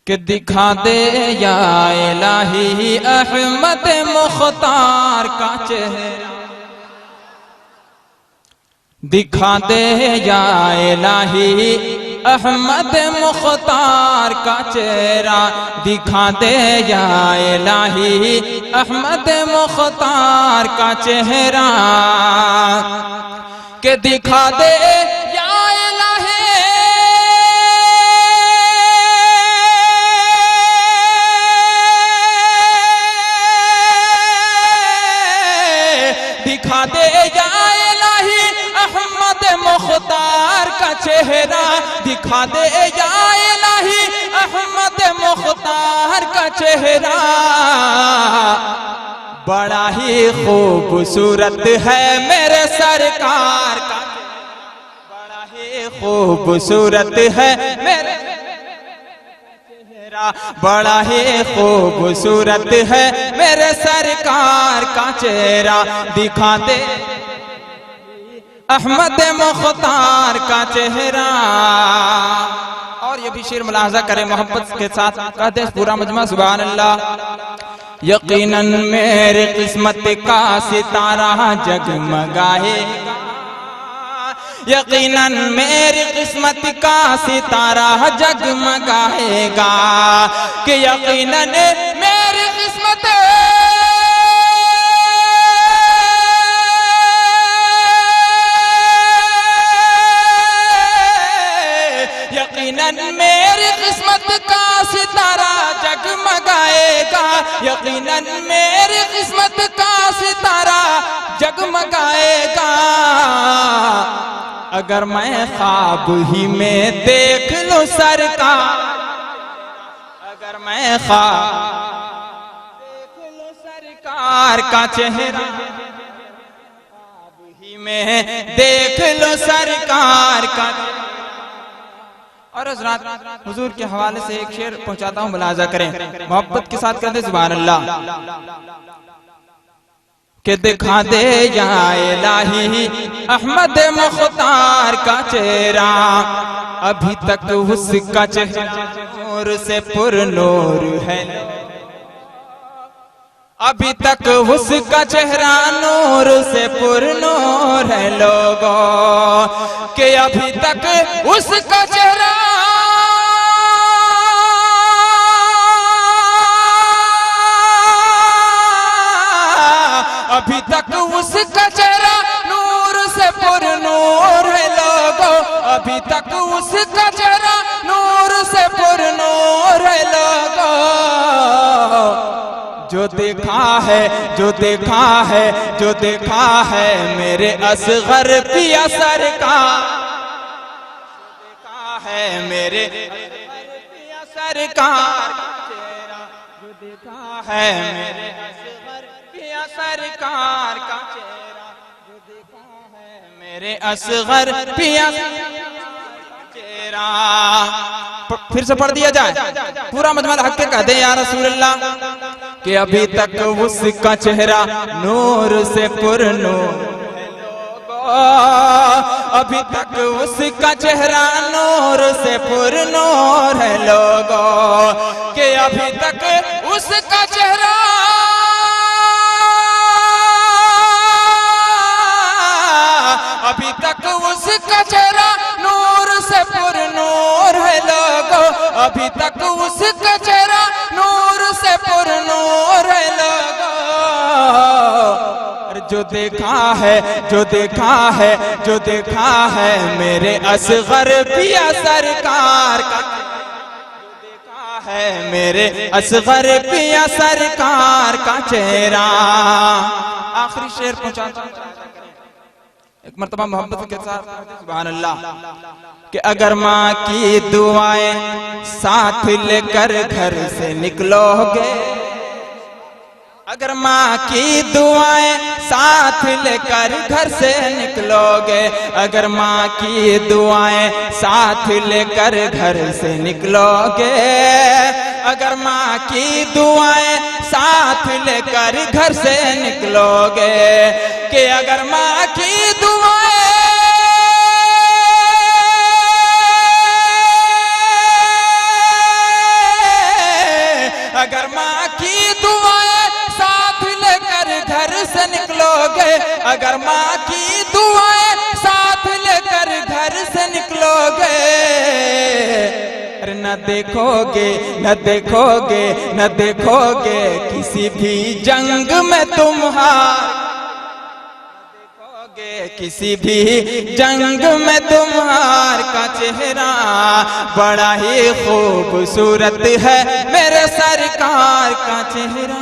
कि दिखा दे या इलाही अहमद मुख्तार का चेहरा, दिखा दे या इलाही अहमद मुख्तार का चेहरा, दिखा दे या इलाही अहमद मुख्तार का चेहरा, कि दिखा दे या इलाही दिखा दे या इलाही अहमद मुख्तार का चेहरा, दिखा दे या इलाही अहमद मुख्तार का चेहरा, बड़ा ही खूबसूरत है मेरे सरकार का, बड़ा ही खूबसूरत है मेरे चेहरा, बड़ा ही खूबसूरत है मेरे सरकार का चेहरा, दिखा दे अहमद मुख्तार का चेहरा। और ये भी शेर मुलाहजा करें मोहब्बत के साथ, कहते पूरा मजमा सुभान अल्लाह। यकीनन मेरी किस्मत का सितारा जगमगाएगा, यकीनन मेरी किस्मत का सितारा जगमगाएगा, कि यकीनन मेरी किस्मत यकीनन मेरी किस्मत का सितारा जगमगाएगा, यकीनन मेरी किस्मत का सितारा जगमगाएगा, अगर मैं ख्वाब ही में देख लूं सरकार, अगर मैं ख्वाब देख लूं सरकार का चेहरा, ख्वाब ही में देख लूं सरकार का। और हज़रात हुजूर के हवाले से एक शेर पहुंचाता हूं, मुलाजा करें मोहब्बत के साथ, कहते सुभान अल्लाह। कि दिखा दे या इलाही अहमद मुख्तार का चेहरा, अभी तक उसका चेहरा नूर से पुरनूर है, अभी तक उसका चेहरा नूर से पुरनूर है लोगों, कि अभी तक उसका चेहरा अभी तक उसका चेहरा नूर से पुरनूर है लोगों, अभी तक उसका चेहरा नूर से पुरनूर है लोगों, जो देखा है जो देखा है जो देखा है मेरे असगर पिया सरकार, जो देखा है मेरे पिया सरकार का चेहरा, जो देखा है मेरे असगर पिया सरकार का चेहरा, जो देखा है मेरे असगर पिया चेहरा। फिर से पढ़ दिया जाए पूरा मजमा हक के कहते या रसूल अल्लाह, कि अभी तक उसका चेहरा नूर से पुरनूर है लोगों, अभी तक उसका चेहरा नूर से पुरनूर है लोगों, कि अभी तक उसका चेहरा अभी तक उसका चेहरा नूर से पुरनूर है लोगों, अभी तक उसका चेहरा नूर से पुरनूर है लोगों, जो देखा है जो देखा है जो देखा है मेरे असगर पिया सरकार का, जो देखा है मेरे असगर पिया सरकार का चेहरा। आखिरी शेर पहुंचा एक मर्तबा मोहब्बत के साथ, सुभान अल्लाह। कि अगर माँ की दुआएं साथ लेकर घर से निकलोगे, अगर माँ की दुआएं साथ लेकर घर से निकलोगे, अगर माँ की दुआएं साथ लेकर घर से निकलोगे, अगर माँ की दुआएं साथ लेकर घर से निकलोगे, कि अगर माँ की दुआएं अगर माँ की दुआएं साथ लेकर घर से निकलोगे, न देखोगे न देखोगे न देखोगे किसी भी जंग में तुम हार, किसी भी जंग में तुम्हार का चेहरा बड़ा ही खूबसूरत है मेरे सरकार का चेहरा।